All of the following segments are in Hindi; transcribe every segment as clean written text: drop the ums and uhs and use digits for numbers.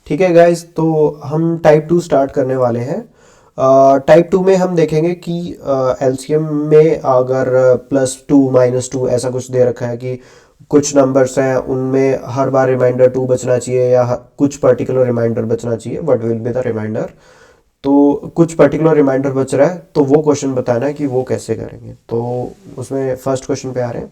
ठीक है गाइस, तो हम टाइप 2 स्टार्ट करने वाले हैं। टाइप 2 में हम देखेंगे कि एलसीएम में अगर +2 -2 ऐसा कुछ दे रखा है कि कुछ नंबर्स हैं उनमें हर बार रिमाइंडर 2 बचना चाहिए या कुछ पर्टिकुलर रिमाइंडर बचना चाहिए, what will be the reminder. तो कुछ पर्टिकुलर रिमाइंडर बच रहा है तो वो क्वेश्चन बताना है कि वो कैसे करेंगे। तो उसमें फर्स्ट क्वेश्चन पे आ रहे हैं।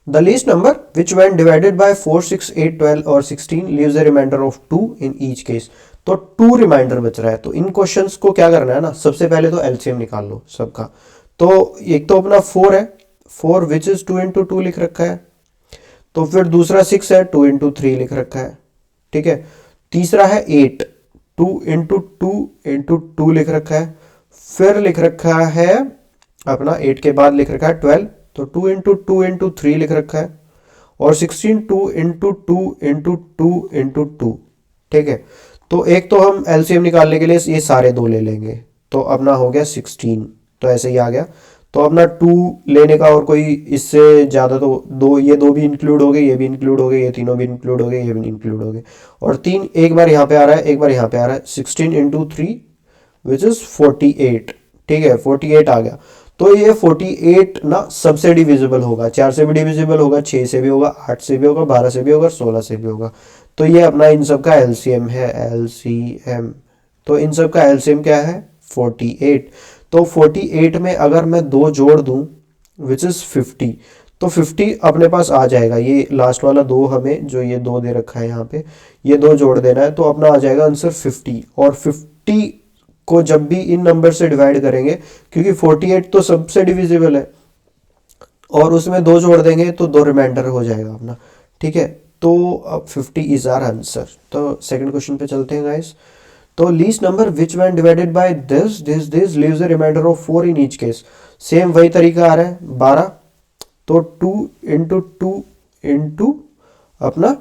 The least number which when divided by 4, 6, 8, 12 और 16 leaves a remainder of 2 in each case। तो 2 रिमाइंडर बच रहा है, तो इन क्वेश्चंस को क्या करना है ना, सबसे पहले तो एलसीएम निकाल लो सबका। तो एक तो अपना 4 है, 4 विच इज 2 इंटू 2 लिख रखा है। तो फिर दूसरा 6 है, 2 इंटू 3 लिख रखा है। ठीक है। तीसरा है 8, 2 इंटू 2 इंटू 2 लिख रखा है। फिर लिख रखा है अपना 8 के बाद लिख रखा है 12, तो 2 इंटू 2 इंटू 3 लिख रखा है। और 16 2 इंटू 2 इंटू 2 इंटू 2। ठीक है। तो एक तो हम एलसीएम निकालने के लिए ये सारे दो ले लेंगे, तो अपना हो गया 16। तो ऐसे ही आ गया। तो अपना 2 लेने का और कोई इससे ज़्यादा तो दो, ये दो भी इंक्लूड हो गए, ये भी इंक्लूड हो गए, ये तीनों भी इंक्लूड हो गए, ये भी इंक्लूड हो गए। और 3 एक बार यहाँ पे आ रहा है, एक बार यहाँ पे आ रहा है। 16 इंटू 3 विच इज 48। ठीक है, 48 आ गया। तो ये 48 ना सबसे डिविजिबल होगा, 4 से भी डिविजिबल होगा, 6 से भी होगा, 8 से भी होगा, 12 से भी होगा, 16 से भी होगा। तो ये अपना इन सब का एलसीएम है, एलसीएम। तो इन सब का एलसीएम क्या है, 48। तो 48 में अगर मैं दो जोड़ दूं विच इज 50, तो 50 अपने पास आ जाएगा। ये लास्ट वाला दो हमें जो ये दो दे रखा है यहाँ पे, ये दो जोड़ देना है, तो अपना आ जाएगा आंसर 50। और 50 को जब भी इन नंबर से डिवाइड करेंगे, क्योंकि 48 तो सबसे डिविजिबल है और उसमें दो जोड़ देंगे तो दो रिमाइंडर हो जाएगा अपना। ठीक है। तो अब 50 इज आर आंसर। तो सेकंड क्वेश्चन पे चलते हैं गाइस। तो least number which when divided by this leaves a reminder of 4 in each case. Same वही तरीका आ रहा है, 12। तो 2 इंटू 2 इंटू अपना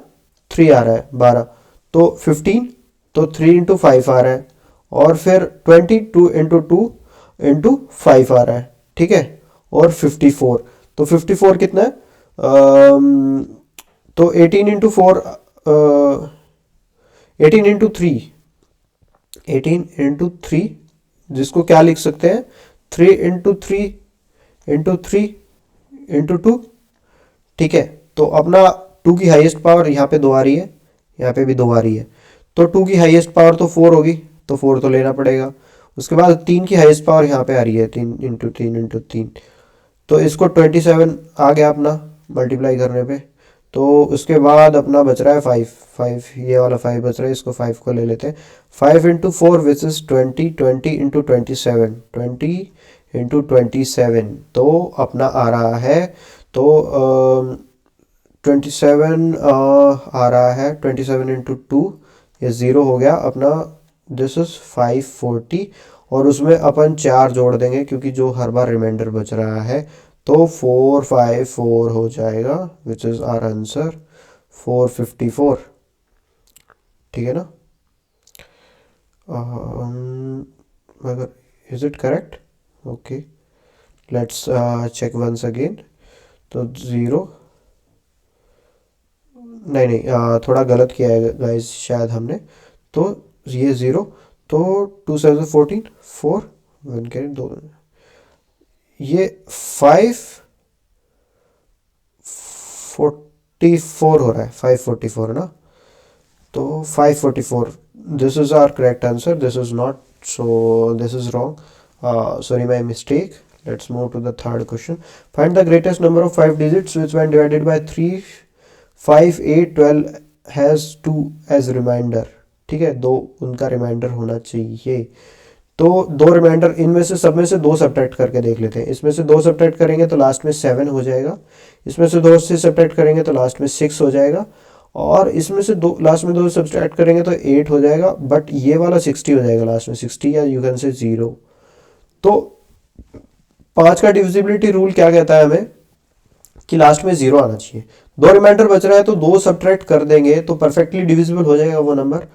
3 आ रहा है 12। तो 15, तो 3 इंटू 5 आ रहा है। और फिर 22 इंटू 2 इंटू 5 आ रहा है। ठीक है। और 54, तो 54 कितना है, तो 18 इंटू 4, 18 इंटू 3, 18 इंटू 3, जिसको क्या लिख सकते हैं, 3 इंटू 3 इंटू 3 इंटू 2। ठीक है। तो अपना 2 की हाईएस्ट पावर यहाँ पे 2 आ रही है, यहाँ पे भी 2 आ रही है। तो 2 की हाईएस्ट पावर तो 4 होगी, तो 4 तो लेना पड़ेगा। उसके बाद 3 की हाईएस्ट पावर यहाँ पे आ रही है, 3 इंटू 3 इंटू 3। तो इसको 27 आ गया अपना मल्टीप्लाई करने पे। तो उसके बाद अपना बच रहा है 5, 5 ये वाला 5 बच रहा है, इसको 5 को ले लेते हैं। 5 into 4 which is 20, 20 into 27, 20 into 27। तो अपना आ रहा है, तो 27 आ रहा है, 27 इंटू 2, ये 0 हो गया अपना। This is 540। और उसमें अपन 4 जोड़ देंगे क्योंकि जो हर बार रिमाइंडर बच रहा है। तो 454 हो जाएगा विच इज आर आंसर 454। ठीक है ना। अगर is it correct, okay let's check once again. तो 0, नहीं नहीं, थोड़ा गलत किया है गाइस शायद हमने। तो ये 0, तो 2 7 14, 4 1 के 2, ये 544 हो रहा है, 544 ना। तो 544, this is our correct answer, this is not, so this is wrong, sorry my mistake. Let's move to the third question. Find the greatest number of 5 digits which when divided by 3, 5, 8, 12 has 2 as reminder. ठीक है, दो उनका रिमाइंडर होना चाहिए। तो दो रिमाइंडर, इनमें से सब में से दो सब्ट्रैक्ट करके देख लेते हैं। इसमें से दो सब्ट्रैक्ट करेंगे तो लास्ट में 7 हो जाएगा। इसमें से दो से सब्ट्रैक्ट करेंगे तो लास्ट में 6 हो जाएगा। और इसमें से दो लास्ट में दो सब्ट्रैक्ट करेंगे तो 8 हो जाएगा। बट ये वाला 60 हो जाएगा लास्ट में, 60 या यू कैन से 0। तो 5 का डिविजिबिलिटी रूल क्या कहता है हमें, कि लास्ट में 0 आना चाहिए। दो रिमाइंडर बच रहा है तो दो सब्ट्रैक्ट कर देंगे तो परफेक्टली डिविजिबल हो जाएगा वो नंबर।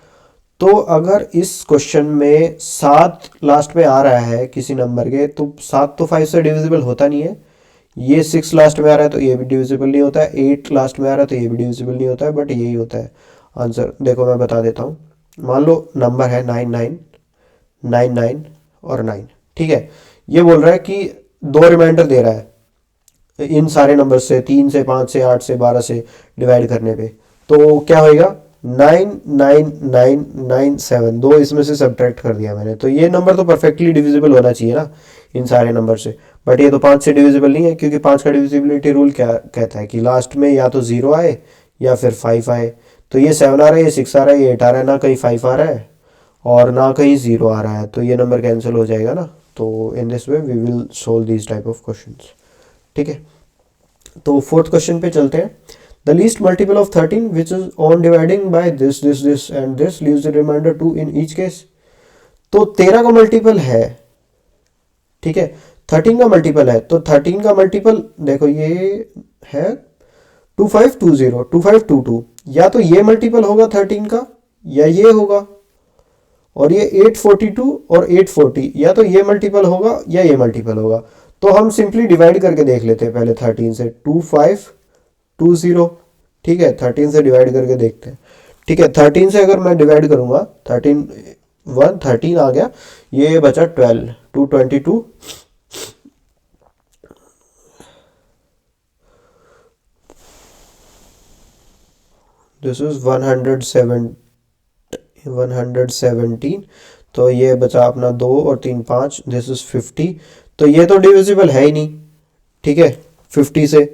तो अगर इस क्वेश्चन में 7 लास्ट में आ रहा है किसी नंबर के, तो 7 तो 5 से डिविजिबल होता नहीं है। ये 6 लास्ट में आ रहा है तो ये भी डिविजिबल नहीं होता है। 8 लास्ट में आ रहा है तो ये भी डिविजिबल नहीं होता है, बट यही होता है। आंसर देखो मैं बता देता हूँ। मान लो नंबर है 99 99 और 9, ठीक है। ये बोल रहा है कि दो रिमाइंडर दे रहा है इन सारे नंबर से, 3 से 5 से 8 से 12 से डिवाइड करने पे। तो क्या होएगा, 99997, दो इसमें से सब्ट्रैक्ट कर दिया मैंने, तो ये नंबर तो परफेक्टली डिविजिबल होना चाहिए ना इन सारे नंबर से। बट ये तो 5 से डिविजिबल नहीं है, क्योंकि 5 का डिविजिबिलिटी रूल क्या कहता है कि लास्ट में या तो 0 आए या फिर 5 आए। तो ये 7 आ रहा है, ये 6 आ रहा है, ये 8 आ रहा है, ना कहीं 5 आ रहा है और ना कहीं 0 आ रहा है, तो ये नंबर कैंसिल हो जाएगा ना। तो in this way we will solve this type of questions, ठीक है। तो फोर्थ क्वेश्चन पे चलते हैं। The least multiple of 13 which is on dividing by this this this and this leaves the reminder 2 in each case. तो 13 का मल्टीपल है, ठीक है, 13 का मल्टीपल है, तो 13 का मल्टीपल देखो ये है 2520 2522, या तो ये मल्टीपल होगा 13 का या ये होगा, और ये 842 और 840, या तो ये मल्टीपल होगा या ये मल्टीपल होगा। तो हम सिंपली डिवाइड करके देख लेते हैं पहले 13 से, 2520, ठीक है, 13 से डिवाइड करके देखते हैं, ठीक है। 13 से अगर मैं डिवाइड करूंगा, 13 आ गया, ये बचा 12, 222, दिस इज 117, तो ये बचा अपना 2 और 3 5, दिस इज 50। तो ये तो डिविजिबल है ही नहीं, ठीक है, 50 से,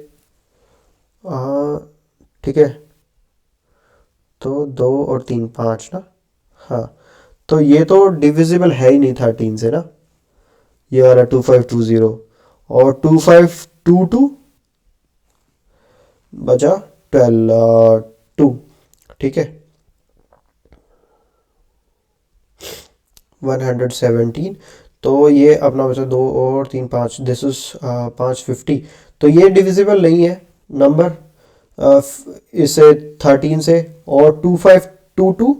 ठीक है। तो 2 और 3 5 ना, हाँ, तो ये तो डिविजिबल है ही नहीं 13 से ना, ये वाला 2520, और 2522 बचा 12 2, ठीक है, 117। तो ये अपना बचा 2 और 3 5, दिस इज 550। तो ये डिविजिबल नहीं है नंबर इसे 13 से, और 2522,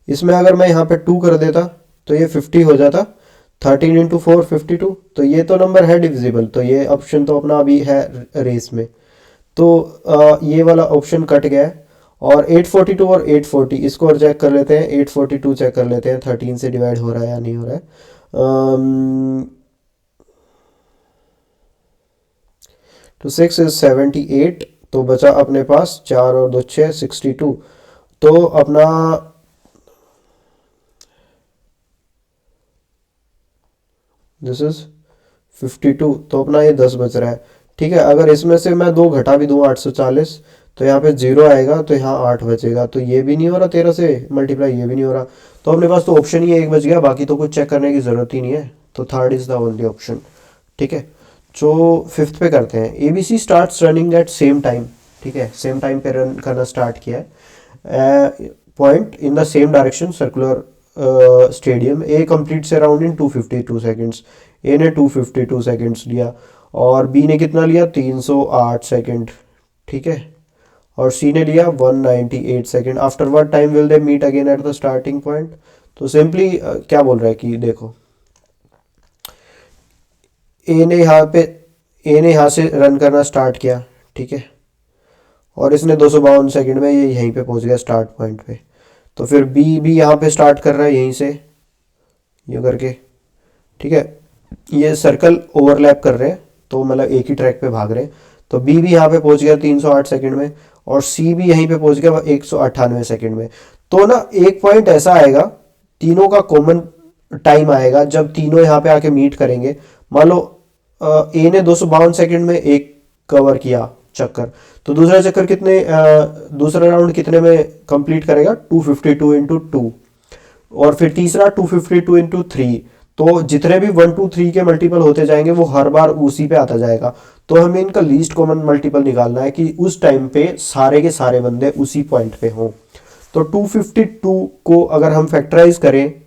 इसमें अगर मैं यहाँ पे 2 कर देता तो ये 50 हो जाता, 13 इंटू 4 52, तो ये तो नंबर है डिविजिबल, तो ये ऑप्शन तो अपना अभी है रेस में। तो ये वाला ऑप्शन कट गया है। और 842 और 840 इसको और चेक कर लेते हैं, 842 चेक कर लेते हैं 13 से डिवाइड हो रहा है या नहीं हो रहा है। तो 6 इज 78, तो बचा अपने पास 4 और 2 6 62। तो अपना दिस इज 52, तो अपना ये 10 बच रहा है, ठीक है। अगर इसमें से मैं 2 घटा भी दूँ 840, तो यहाँ पे 0 आएगा, तो यहाँ 8 बचेगा, तो ये भी नहीं हो रहा 13 से मल्टीप्लाई, ये भी नहीं हो रहा। तो अपने पास तो ऑप्शन ही है, एक बच गया, बाकी तो कुछ चेक करने की ज़रूरत ही नहीं है, तो third is the only option, ठीक है। जो फिफ्थ पे करते हैं, ABC starts running at same time, ठीक है, सेम टाइम पे रन करना स्टार्ट किया है, point in the same direction circular stadium, A completes around in 252 seconds. A ने 252 सेकेंड्स लिया और बी ने कितना लिया, 308 सेकेंड, ठीक है, और सी ने लिया 198 second. After what time will they meet again at the starting point. तो सिंपली क्या बोल रहा है कि देखो, ए ने यहाँ से रन करना स्टार्ट किया, ठीक है, और इसने 252 सेकेंड में ये यहीं पे पहुंच गया स्टार्ट पॉइंट पे। तो फिर बी भी यहाँ पे स्टार्ट कर रहा है यहीं से, ये करके, ठीक है, ये सर्कल ओवरलैप कर रहे हैं, तो मतलब एक ही ट्रैक पे भाग रहे हैं। तो बी भी यहाँ पे पहुंच गया 308 सेकंड में, और सी भी यहीं पे पहुंच गया 198 सेकंड में। तो ना एक पॉइंट ऐसा आएगा, तीनों का कॉमन टाइम आएगा, जब तीनों यहाँ पे आके मीट करेंगे। मान लो ए ने 252 सेकंड में एक कवर किया चक्कर, तो दूसरा चक्कर दूसरा राउंड कितने में कंप्लीट करेगा, 252 इंटू 2, और फिर तीसरा 252 इंटू 3। तो जितने भी 1 2 3 के मल्टीपल होते जाएंगे वो हर बार उसी पे आता जाएगा। तो हमें इनका लीस्ट कॉमन मल्टीपल निकालना है कि उस टाइम पे सारे के सारे बंदे उसी पॉइंट पे हों। तो 252 को अगर हम फैक्टराइज करें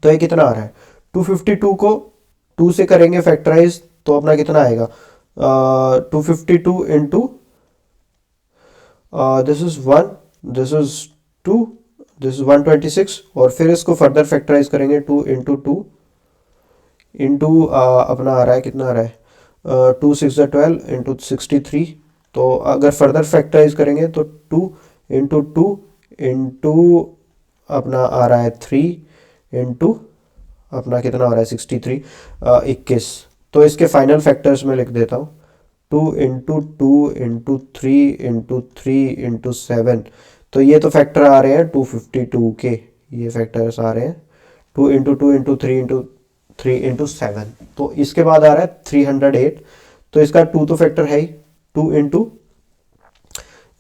तो ये कितना आ रहा है, 252 को 2 से करेंगे फैक्टराइज तो अपना कितना आएगा, 252 into this is 1, this is 2, this is 126, और फिर इसको फर्दर फैक्टराइज करेंगे 2 इंटू 2 इंटू अपना आ रहा है, कितना आ रहा है, 2 6 12 इंटू 63। तो अगर फर्दर फैक्टराइज करेंगे तो 2 इंटू 2 इंटू अपना आ रहा है 3 इंटू अपना कितना हो रहा है 63 21। तो इसके फाइनल फैक्टर्स में लिख देता हूँ 2 इंटू 2 इंटू 3 इंटू 7। तो ये तो फैक्टर आ रहे हैं 252 के, ये फैक्टर्स आ रहे हैं 2 इंटू 2 इंटू 3 इंटू 3 इंटू 7। तो इसके बाद आ रहा है 308। तो इसका 2 तो फैक्टर है ही, 2 इंटू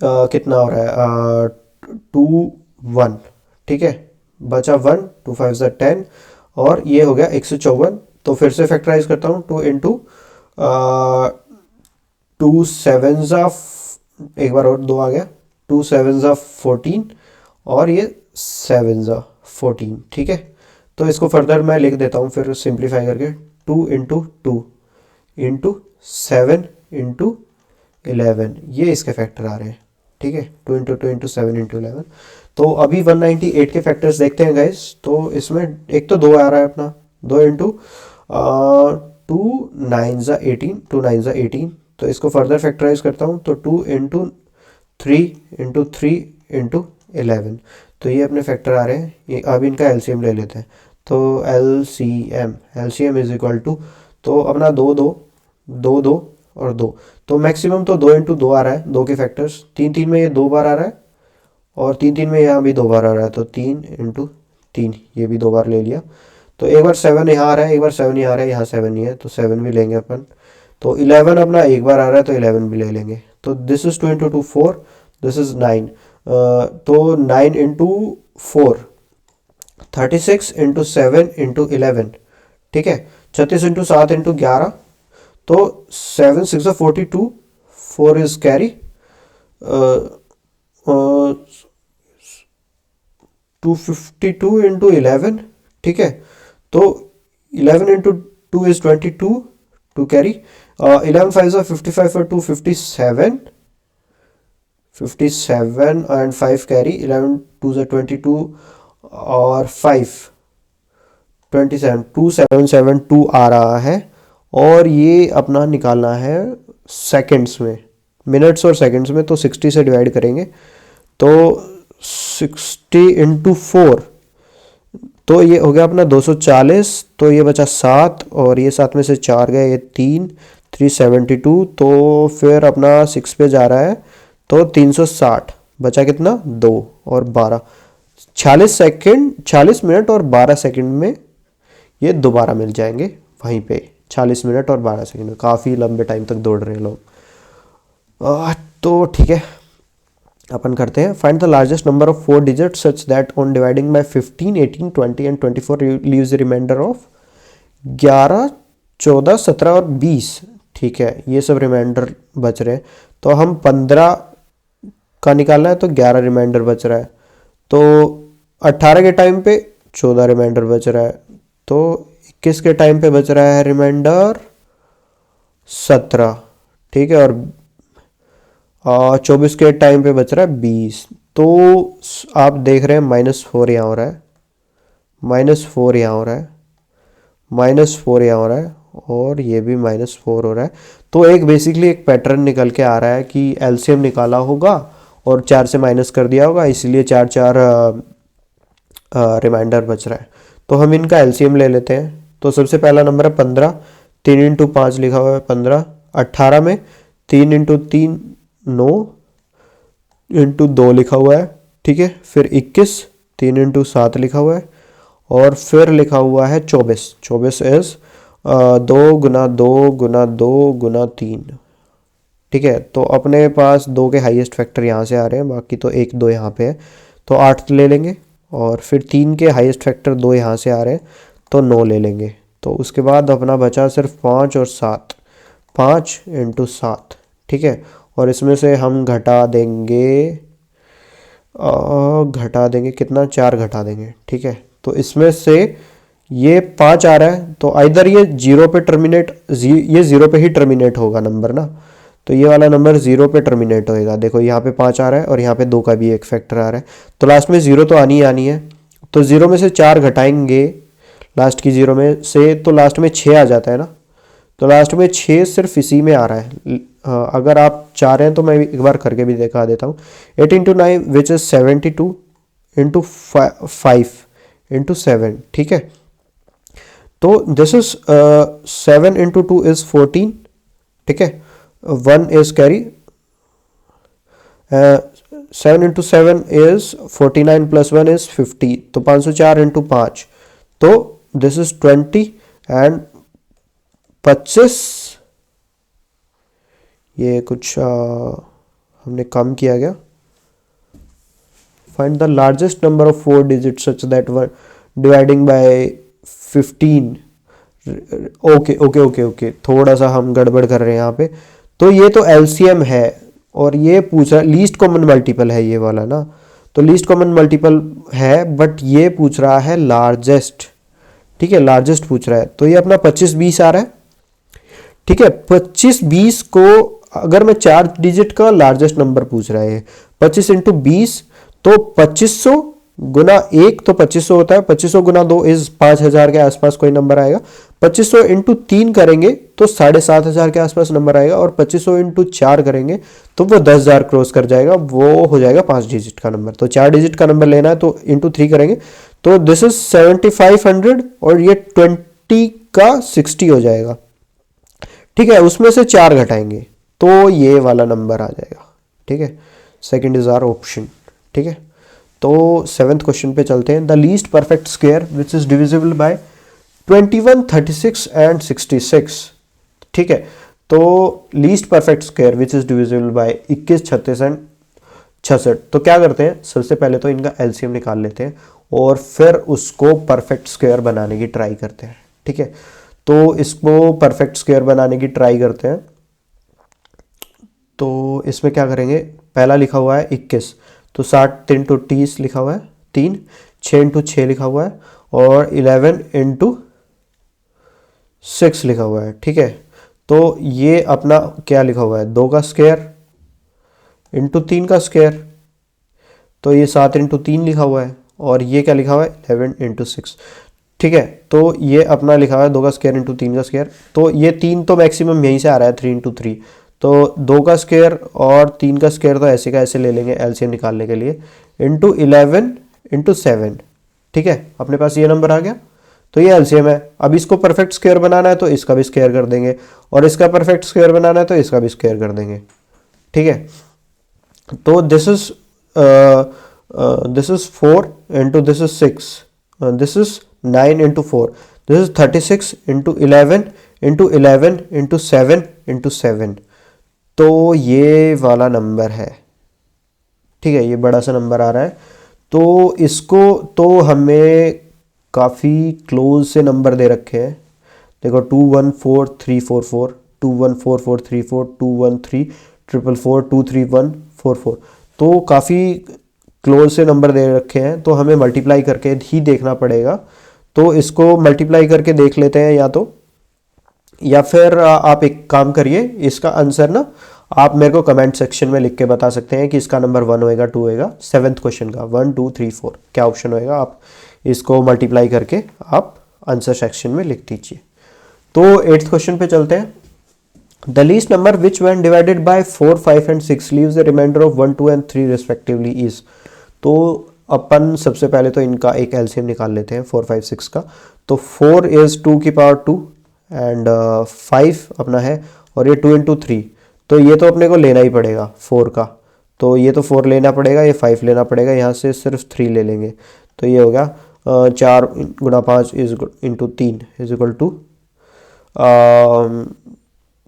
कितना हो रहा है 2 1, ठीक है, बचा 1, 2 5 ज़ा 10 और ये हो गया 154। तो फिर से फैक्टराइज करता हूँ 2 इंटू 2 7 ज़ा, एक बार और 2 आ गया, 2 7 ज़ा 14 और ये 7 ज़ा 14, ठीक है। तो इसको फर्दर मैं लिख देता हूँ फिर सिंप्लीफाई करके 2 इंटू 2 इंटू 7 इंटू 11, ये इसके फैक्टर आ रहे हैं, ठीक है, 2 इंटू 2 इंटू 7 इंटू 11। तो अभी 198 के फैक्टर्स देखते हैं गाइस। तो इसमें एक तो 2 आ रहा है अपना, 2 इंटू 2 9 ज़ा 18, 2 9 ज़ा 18। तो इसको फर्दर फैक्टराइज करता हूँ तो 2 इंटू 3 इंटू 11। तो ये अपने फैक्टर आ रहे हैं। ये अब इनका एलसीएम ले लेते हैं। तो एलसीएम इज इक्वल टू, तो अपना 2 2 2 2 और 2। तो मैक्सिमम तो 2 इंटू 2 आ रहा है, 2 के फैक्टर्स, 3 3 में ये 2 बार आ रहा है और 3 3 में यहाँ भी 2 बार आ रहा है। तो 3 इंटू 3 ये भी 2 बार ले लिया। तो एक बार 7 यहाँ आ रहा है, एक बार 7 यहाँ आ रहा है, यहाँ 7 नहीं है तो 7 भी लेंगे अपन। तो 11 अपना एक बार आ रहा है तो 11 भी ले लेंगे। तो this is 2 into 2 4, this is 9। तो 9 इंटू 4 36 इंटू 7 इंटू 11, ठीक है, 36 इंटू 7 इंटू 11। तो 7 6 42, 4 इज कैरी, 252 इंटू 11, ठीक है। तो 11 इंटू 2 इज 22, 2 कैरी, 11 5 ज़ा 55 और 2 57, 57 एंड 5 कैरी, 11 2 ज़ा 22 और 5 27, 2772 आ रहा है। और ये अपना निकालना है सेकंड्स में, मिनट्स और सेकंड्स में। तो 60 से डिवाइड करेंगे तो 60 इंटू 4, तो ये हो गया अपना 240। तो ये बचा 7 और ये 7 में से 4 गए, ये 3 372। तो फिर अपना 6 पे जा रहा है तो 360, बचा कितना 2 और 12, 46 सेकंड, 40 मिनट और 12 सेकंड में ये दोबारा मिल जाएंगे वहीं पे। 40 मिनट और 12 सेकंड में, काफ़ी लंबे टाइम तक दौड़ रहे हैं लोग। तो ठीक है, अपन करते हैं find the largest number of 4 digit such that on dividing by 15 18 20 and 24 leaves the reminder of 11 14 17 और 20, ठीक है, ये सब रिमाइंडर बच रहे हैं। तो हम 15 का निकालना है तो 11 रिमाइंडर बच रहा है। तो 18 के टाइम पे 14 रिमाइंडर बच रहा है। तो 21 के टाइम पे बच रहा है रिमाइंडर 17, ठीक है, और 24 के टाइम पे बच रहा है 20। तो आप देख रहे हैं -4 यहाँ हो रहा है, -4 यहाँ हो रहा है, -4 यहाँ हो रहा है और ये भी -4 हो रहा है। तो एक बेसिकली एक पैटर्न निकल के आ रहा है कि एलसीएम निकाला होगा और 4 से माइनस कर दिया होगा, इसलिए 4 4 रिमाइंडर बच रहा है। तो हम इनका एलसीएम ले लेते हैं। तो सबसे पहला नंबर है 15, 3 इंटू 5 लिखा हुआ है 15। 18 में 3 इंटू 3 9 इंटू 2 लिखा हुआ है, ठीक है। फिर 21 3 इंटू 7 लिखा हुआ है और फिर लिखा हुआ है 24। 24 इज 2 गुना 2 गुना 2 गुना 3, ठीक है। तो अपने पास 2 के हाईएस्ट फैक्टर यहाँ से आ रहे हैं, बाकी तो 1 2 यहाँ पे है तो 8 ले लेंगे। और फिर 3 के हाईएस्ट फैक्टर 2 यहाँ से आ रहे हैं तो 9 ले लेंगे। तो उसके बाद अपना बचा सिर्फ 5 और 7, 5 इंटू 7, ठीक है। और इसमें से हम घटा देंगे कितना, 4 घटा देंगे, ठीक है। तो इसमें से ये 5 आ रहा है तो आइदर ये 0 पे टर्मिनेट, ये 0 पे ही टर्मिनेट होगा नंबर ना। तो ये वाला नंबर 0 पे टर्मिनेट होएगा। देखो यहाँ पे 5 आ रहा है और यहाँ पे 2 का भी एक फैक्टर आ रहा है, तो लास्ट में 0 तो आनी ही आनी है। तो 0 में से 4 घटाएंगे लास्ट की 0 में से, तो लास्ट में 6 आ जाता है ना। तो लास्ट में 6 सिर्फ इसी में आ रहा है। अगर आप चाह रहे हैं तो मैं एक बार करके भी दिखा देता हूँ। 8 into 9 which is 72, into 5 into 7, ठीक है। तो दिस इज 7 इंटू 2 इज 14, ठीक है। 1 is carry, 7 into 7 is 49 plus 1 is 50, तो 504 इंटू 5, तो दिस इज 20 एंड 25, ये कुछ हमने कम किया गया। Find the largest number of 4 digit such that one dividing by 15। Okay okay okay okay, थोड़ा सा हम गड़बड़ कर रहे हैं यहाँ पे। तो ये तो एलसीएम है और ये पूछ रहा लीस्ट कॉमन मल्टीपल है ये वाला ना, तो लीस्ट कॉमन मल्टीपल है, बट ये पूछ रहा है लार्जेस्ट, ठीक है, लार्जेस्ट पूछ रहा है। तो ये अपना 25-20 आ रहा है, ठीक है। 25-20 को अगर मैं 4 डिजिट का लार्जेस्ट नंबर पूछ रहा है, 25 इंटू 20, तो 2500 गुना 1 तो 2500 होता है, 2500 गुना 2 इज 5000 के आसपास कोई नंबर आएगा। 2500 इंटू 3 करेंगे तो 7500 के आसपास नंबर आएगा, और 2500 इंटू 4 करेंगे तो वो 10,000 क्रॉस कर जाएगा, वो हो जाएगा 5 डिजिट का नंबर। तो 4 डिजिट का नंबर लेना है तो इंटू 3 करेंगे, तो दिस इज 7500, और ये 20 का 60 हो जाएगा, ठीक है। उसमें से 4 घटाएंगे तो ये वाला नंबर आ जाएगा, ठीक है। सेकंड इज आवर ऑप्शन, ठीक है। तो 7th क्वेश्चन पे चलते हैं। The least perfect square which is divisible by 21, 36 and 66, ठीक है। तो least perfect square which is divisible by 21, 36 and 66, तो क्या करते हैं, सबसे पहले तो इनका एलसीएम निकाल लेते हैं और फिर उसको परफेक्ट स्क्वायर बनाने की ट्राई करते हैं, ठीक है। तो इसको परफेक्ट स्क्वायर बनाने की ट्राई करते हैं। तो इसमें क्या करेंगे, पहला लिखा हुआ है 21, तो 60 इंटू 30 लिखा हुआ है 3, 6 इंटू 6 लिखा हुआ है, और 11 इंटू 6 लिखा हुआ है, ठीक है। तो ये अपना क्या लिखा हुआ है, 2 का स्क्वायर इंटू 3 का स्क्वायर, तो ये 7 इंटू 3 लिखा हुआ है, और ये क्या लिखा हुआ है 11 इंटू 6, ठीक है। तो ये अपना लिखा हुआ है 2 का स्क्वायर इंटू 3 का स्क्वायर, तो ये 3 तो मैक्सिमम यहीं से आ रहा है 3 इंटू 3, तो 2 का स्क्वायर और 3 का स्क्वायर तो ऐसे का ऐसे ले लेंगे एलसीएम निकालने के लिए, इंटू 11 इंटू 7, ठीक है। अपने पास ये नंबर आ गया, तो ये एलसीएम है। अब इसको परफेक्ट स्क्वायर बनाना है तो इसका भी स्क्वायर कर देंगे, और इसका परफेक्ट स्क्वायर बनाना है तो इसका भी स्क्वायर कर देंगे, ठीक है। तो this is 4 into this is 6, this is 9 into 4, this is 36 into 11 into 11 into 7 into 7, तो ये वाला नंबर है, ठीक है। ये बड़ा सा नंबर आ रहा है, तो इसको तो हमें काफ़ी क्लोज से नंबर दे रखे हैं। देखो 214344, 214434, 21344, 23144, तो काफ़ी क्लोज से नंबर दे रखे हैं, तो हमें मल्टीप्लाई करके ही देखना पड़ेगा। तो इसको मल्टीप्लाई करके देख लेते हैं, या फिर आप एक काम करिए, इसका आंसर ना आप मेरे को कमेंट सेक्शन में लिख के बता सकते हैं कि इसका नंबर 1 होएगा, 2 होएगा। 7th क्वेश्चन का 1 2 3 4 क्या ऑप्शन होएगा, आप इसको मल्टीप्लाई करके आप आंसर सेक्शन में लिख दीजिए। तो 8th क्वेश्चन पे चलते हैं। The least number which when divided by 4, 5 and 6 leaves the reminder of 1, 2 and 3 respectively is. तो अपन सबसे पहले तो इनका एक एलसीएम निकाल लेते हैं 4, 5, 6 का। तो 4 इज 2 की पावर 2 एंड 5 अपना है, और ये 2 इंटू 3, तो ये तो अपने को लेना ही पड़ेगा 4 का, तो ये तो 4 लेना पड़ेगा, ये 5 लेना पड़ेगा, यहाँ से सिर्फ 3 ले लेंगे, तो ये हो गया 4 गुना 5 is into 3 is equal to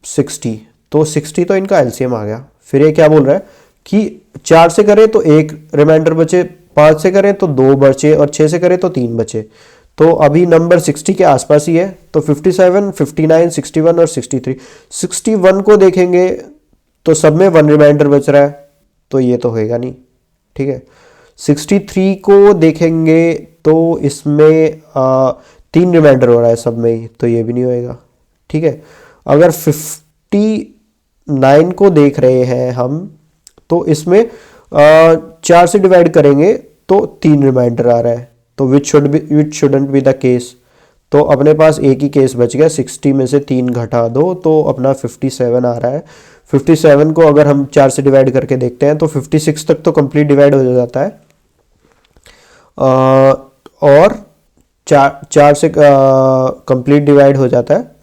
60। तो 60 तो इनका एलसीएम आ गया। फिर ये क्या बोल रहा है कि 4 से करें तो 1 रिमाइंडर बचे, 5 से करें तो 2 बचे, और 6 से करें तो 3 बचे। तो अभी नंबर 60 के आसपास ही है, तो 57, 59, 61 और 63। 61 को देखेंगे तो सब में 1 रिमाइंडर बच रहा है, तो ये तो होएगा नहीं, ठीक है। 63 को देखेंगे तो इसमें 3 रिमाइंडर हो रहा है सब में ही, तो ये भी नहीं होएगा, ठीक है। अगर 59 को देख रहे हैं हम, तो इसमें 4 से डिवाइड करेंगे तो 3 रिमाइंडर आ रहा है, तो विच शुडंट बी द केस। तो अपने पास एक ही केस बच गया, 60 में से 3 घटा दो तो अपना 57 आ रहा है। 57 को अगर हम 4 से डिवाइड करके देखते हैं तो 56 तक तो कंप्लीट डिवाइड हो जाता है, और चार से कंप्लीट डिवाइड हो जाता है।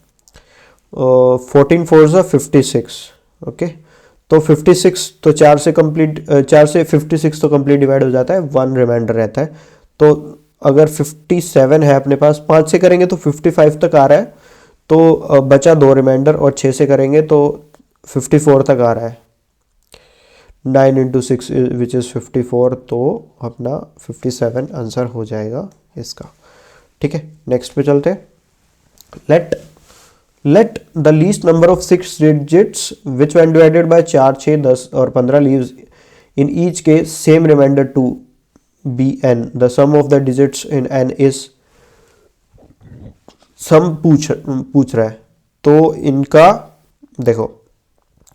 14 4 ज़ा 56। ओके, तो 56 तो 4 से 56 तो कंप्लीट डिवाइड हो जाता है, 1 रिमाइंडर रहता है। तो अगर 57 है अपने पास, 5 से करेंगे तो 55 तक आ रहा है, तो बचा 2 रिमाइंडर, और 6 से करेंगे तो 54 तक आ रहा है। 9 इंटू 6 विच इज़ 54, तो अपना 57 आंसर हो जाएगा इसका। ठीक है, नेक्स्ट पे चलते हैं। Let the least number of 6 digits which when divided by 4, 6, 10 और 15 लीव्स इन ईच के same reminder to be n, the sum of the digits in n is sum पूछ रहा है। तो इनका देखो,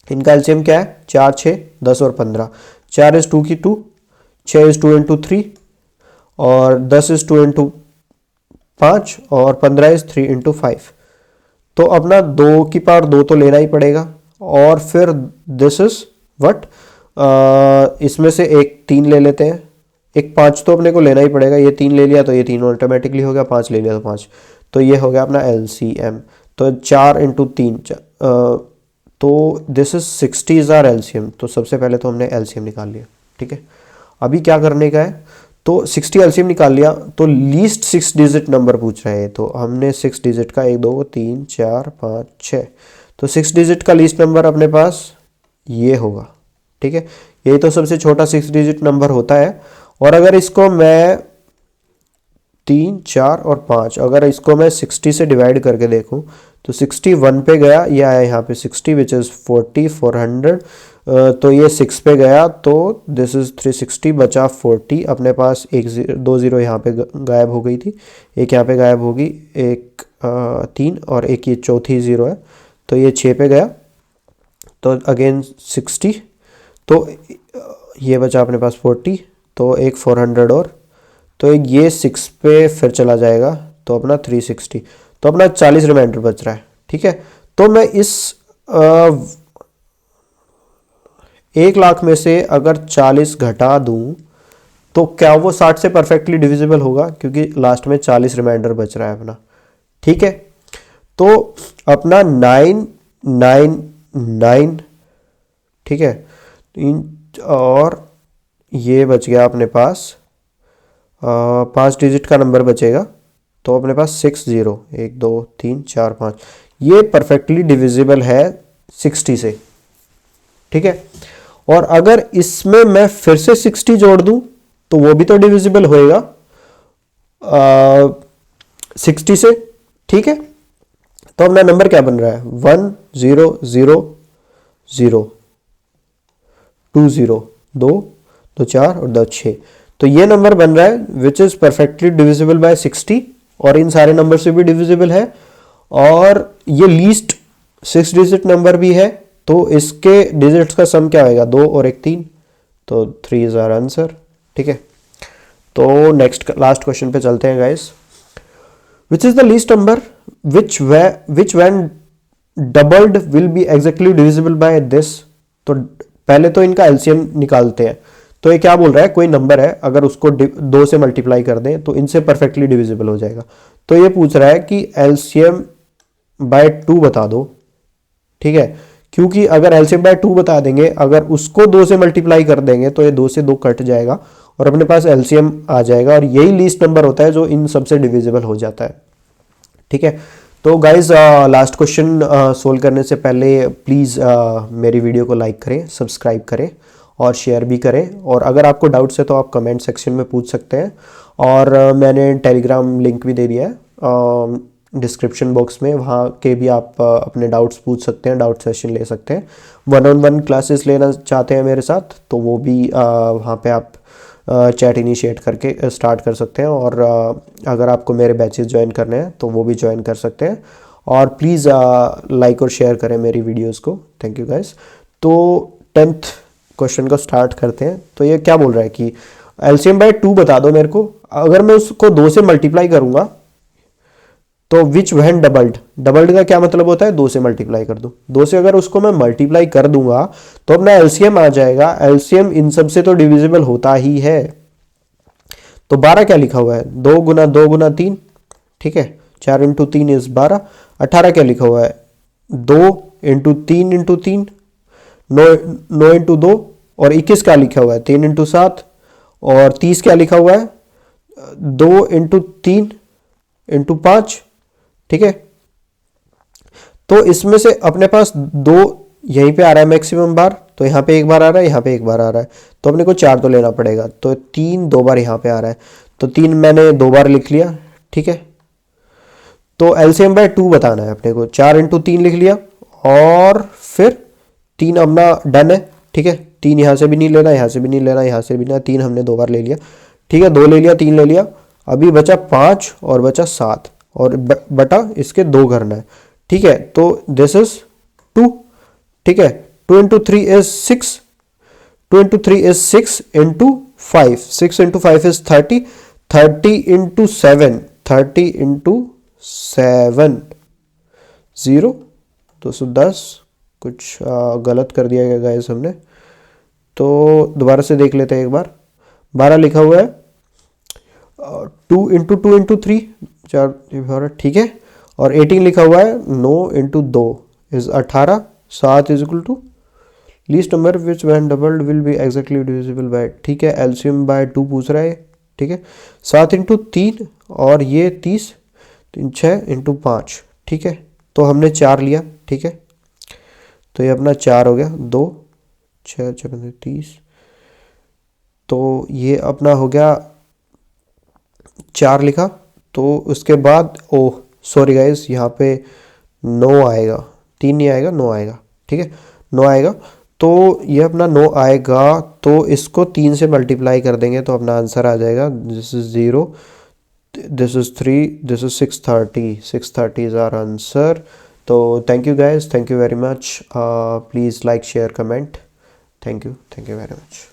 इनका एलसीएम क्या है, 4, 6, 10 और 15। 4 इज 2 की 2, 6 इज 2 इंटू 3, और 10 इज 2 इंटू 5, और 15 इज 3 इंटू 5। तो अपना 2 की पावर 2 तो लेना ही पड़ेगा, और फिर दिस इज वट, इसमें से एक 3 ले लेते हैं, एक 5 तो अपने को लेना ही पड़ेगा। ये 3 ले लिया तो ये 3 ऑटोमेटिकली हो गया, 5 ले लिया तो 5, तो ये हो गया अपना एलसीएम। तो 4 इंटू 3, तो this is 60 is our LCM. तो सबसे पहले तो हमने एलसीएम निकाल लिया। ठीक है, अभी क्या करने का है, तो 60 एलसीएम निकाल लिया, तो लीस्ट 6 डिजिट नंबर पूछ रहा है। तो हमने 6 डिजिट का 1 2 3 4 5 6, तो 6 डिजिट का लीस्ट नंबर अपने पास ये होगा। ठीक है, यही तो सबसे छोटा 6 डिजिट नंबर होता है। और अगर इसको मैं 3, 4 और 5, अगर इसको मैं 60 से डिवाइड करके देखूं तो 61 पे गया, ये आया यहाँ पे 60 विच इज़ 40, 400, तो ये 6 पे गया, तो दिस इज़ 360, बचा 40। अपने पास 2 0 यहाँ पे गायब हो गई थी, एक यहाँ पे गायब होगी, एक 3 और एक ये चौथी 0 है, तो ये 6 पे गया, तो अगेन 60, तो ये बचा अपने पास 40, तो एक 400 और, तो एक ये 6 पे फिर चला जाएगा, तो अपना 360, तो अपना 40 रिमाइंडर बच रहा है। ठीक है, तो मैं इस 1 लाख में से अगर 40 घटा दूं तो क्या वो 60 से परफेक्टली डिविजिबल होगा, क्योंकि लास्ट में 40 रिमाइंडर बच रहा है अपना। ठीक है, तो अपना 9 9 9, ठीक है, और ये बच गया अपने पास 5 डिजिट का नंबर बचेगा, तो अपने पास 6 0, 1 2 3 4 5, ये परफेक्टली डिविजिबल है 60 से। ठीक है, और अगर इसमें मैं फिर से 60 जोड़ दूं तो वो भी तो डिविजिबल होएगा 60 से। ठीक है, तो अपना नंबर क्या बन रहा है, 1 0 0 0 2 0 2 2 4 और 2 6, तो ये नंबर बन रहा है which is perfectly divisible by 60, और इन सारे नंबर से भी डिविजिबल है, और ये लीस्ट 6 डिजिट नंबर भी है, तो इसके डिजिट्स का सम क्या होगा, 2 और 1 3, तो 3 इज आवर आंसर। ठीक है, तो नेक्स्ट लास्ट क्वेश्चन पे चलते हैं guys. Which is the least number which when doubled will be exactly divisible by this. तो पहले तो इनका एलसीएम निकालते हैं। तो ये क्या बोल रहा है, कोई नंबर है, अगर उसको 2 से मल्टीप्लाई कर दें तो इनसे परफेक्टली डिविजिबल हो जाएगा। तो ये पूछ रहा है कि एलसीएम बाय 2 बता दो। ठीक है, क्योंकि अगर एलसीएम बाय 2 बता देंगे, अगर उसको 2 से मल्टीप्लाई कर देंगे तो ये 2 से 2 कट जाएगा और अपने पास एलसीएम आ जाएगा, और यही लीस्ट नंबर होता है जो इन सबसे डिविजिबल हो जाता है। ठीक है, तो गाइज लास्ट क्वेश्चन सोल्व करने से पहले प्लीज़ मेरी वीडियो को लाइक करें, सब्सक्राइब करें और शेयर भी करें, और अगर आपको डाउट्स है तो आप कमेंट सेक्शन में पूछ सकते हैं, और मैंने टेलीग्राम लिंक भी दे दिया है डिस्क्रिप्शन बॉक्स में, वहाँ के भी आप अपने डाउट्स पूछ सकते हैं, डाउट सेशन ले सकते हैं। 1-on-1 क्लासेस लेना चाहते हैं मेरे साथ तो वो भी वहाँ पे आप चैट इनिशिएट करके स्टार्ट कर सकते हैं, और अगर आपको मेरे बैचेस ज्वाइन करने हैं तो वो भी ज्वाइन कर सकते हैं, और प्लीज़ लाइक और शेयर करें मेरी वीडियोस को। Thank you guys. तो 10th क्वेश्चन को स्टार्ट करते हैं। तो ये क्या बोल रहा है कि एलसीएम बाय 2 बता दो मेरे को, अगर मैं उसको 2 से मल्टीप्लाई करूंगा तो विच व्हेन डबल्ड का क्या मतलब होता है, 2 से मल्टीप्लाई कर दो। 2 से अगर उसको मैं मल्टीप्लाई कर दूंगा तो अपना एलसीएम आ जाएगा। एलसीएम इन सब से तो डिविजिबल होता ही है, तो 12 क्या लिखा हुआ है, 2 गुना 2 गुना 3, ठीक है, 4 × 3 = 12। 18 क्या लिखा हुआ है, 2 × 3 × 3, 9 × 2, और 21 क्या लिखा हुआ है, 3 × 7, और 30 क्या लिखा हुआ है, 2 × 3 × 5, ठीक है। तो इसमें से अपने पास दो यहीं पे आ रहा है मैक्सिमम बार, तो यहाँ पे एक बार आ रहा है, यहाँ पे एक बार आ रहा है, तो अपने को 4 तो लेना पड़ेगा, तो 3 2 बार यहाँ पे आ रहा है, तो 3 मैंने 2 बार लिख लिया, ठीक है। तो एलसीएम बाय 2 बताना है अपने को, 4 × 3 लिख लिया, और फिर 3 अपना डन है, ठीक है। 3 यहाँ से भी नहीं लेना, यहाँ से भी नहीं लेना, यहाँ से भी नहीं, 3 हमने 2 बार ले लिया, ठीक है, 2 ले लिया, 3 ले लिया, अभी बचा 5 और बचा 7, और बटा इसके 2 करना है, ठीक है। तो दिस इज 2, ठीक है। 2 × 3 = 6, 2 × 3 = 6 × 5, 6 × 5 = 30, 30 × 7, 30 × 7, 0, 210। कुछ गलत कर दिया गया गाइस हमने, तो दोबारा से देख लेते हैं एक बार। 12 लिखा हुआ है, 2 × 2 × 3, 4 ठीक है, और 18 लिखा हुआ है, 9 × 2 = 18, 7 = least number which when doubled will be exactly divisible by, ठीक है। एलसीएम बाय 2 पूछ रहा है, ठीक है। 7 × 3, और ये 30, 3 6 × 5, ठीक है। तो हमने 4 लिया, ठीक है, तो ये अपना 4 हो गया, 2 6 6 30, तो ये अपना हो गया 4 लिखा। तो उसके बाद ओह सॉरी गाइस, यहाँ पे 9 आएगा, 3 नहीं आएगा, 9 आएगा, ठीक है, 9 आएगा। तो ये अपना 9 आएगा, तो इसको 3 से मल्टीप्लाई कर देंगे तो अपना आंसर आ जाएगा, this is 0, this is 3, this is 630, 630 is our answer. तो thank you guys, thank you very much, please like share comment, thank you very much.